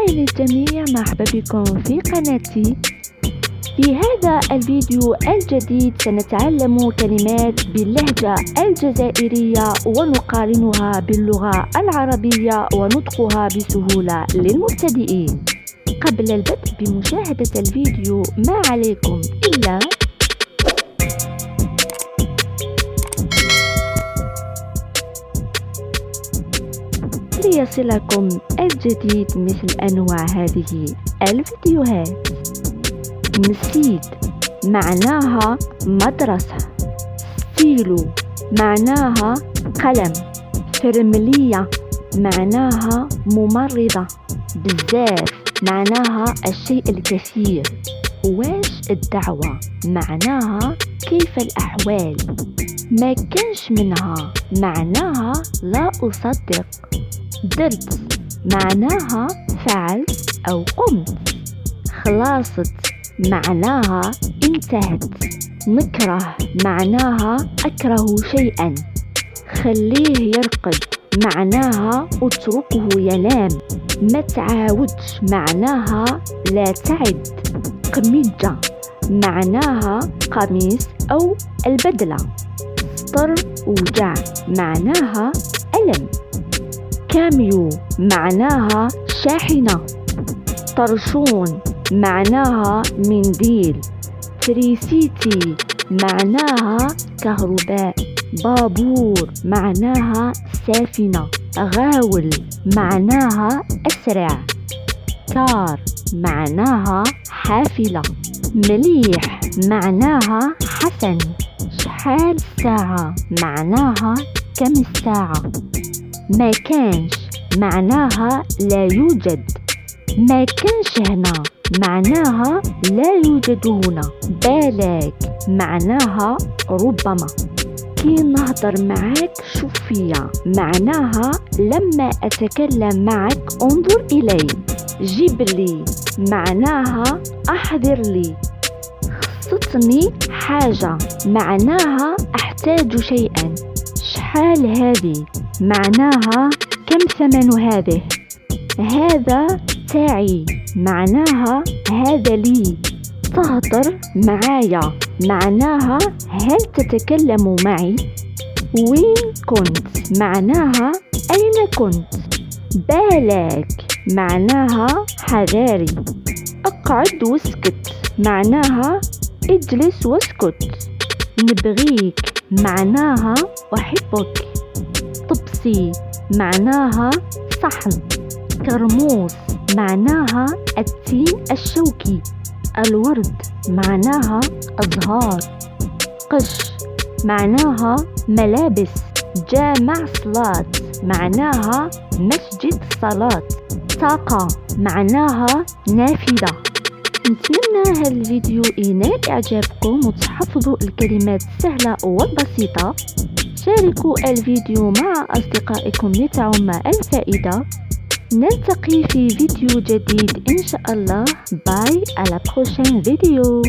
للجميع، مرحبا بكم في قناتي. في هذا الفيديو الجديد سنتعلم كلمات باللهجة الجزائرية ونقارنها باللغة العربية ونطقها بسهولة للمبتدئين. قبل البدء بمشاهدة الفيديو ما عليكم إلا ليصلكم الجديد مثل أنواع هذه الفيديوهات. مسيد معناها مدرسة، ستيلو معناها قلم، فرملية معناها ممرضة، بزاف معناها الشيء الكثير، واش الدعوة معناها كيف الأحوال، ما كانش منها معناها لا أصدق، درت معناها فعلت أو قمت، خلاصت معناها انتهت، نكره معناها أكره شيئا، خليه يرقد معناها اتركه ينام، ما تعاودش معناها لا تعد، قميجة معناها قميص أو البدلة، سطر وجع معناها ألم، كاميو معناها شاحنة، طرشون معناها منديل، تريسيتي معناها كهرباء، بابور معناها سافنة، غاول معناها أسرع، كار معناها حافلة، مليح معناها حسن، شحال الساعة معناها كم الساعة، ما كانش معناها لا يوجد، ما كانش هنا معناها لا يوجد هنا، بالك معناها ربما، كي نهضر معاك شوف فيا معناها لما أتكلم معك انظر إلي، جيب لي معناها أحضر لي، خصتني حاجة معناها أحتاج شيئا، شحال هذه معناها كم ثمن هذه، هذا تاعي معناها هذا لي، تهضر معايا معناها هل تتكلم معي، وين كنت معناها أين كنت، بالك معناها حذاري، اقعد واسكت معناها اجلس واسكت، نبغيك معناها أحبك، طبسي معناها صحن، كرموس معناها التين الشوكي، الورد معناها أزهار، قش معناها ملابس، جامع صلاة معناها مسجد صلاة، طاقة معناها نافذة. نتمنى هذا الفيديو ينال إعجابكم وتحفظوا الكلمات السهلة والبسيطة، شاركوا الفيديو مع أصدقائكم لتعم الفائدة، نلتقي في فيديو جديد إن شاء الله. باي، à la prochaine vidéo.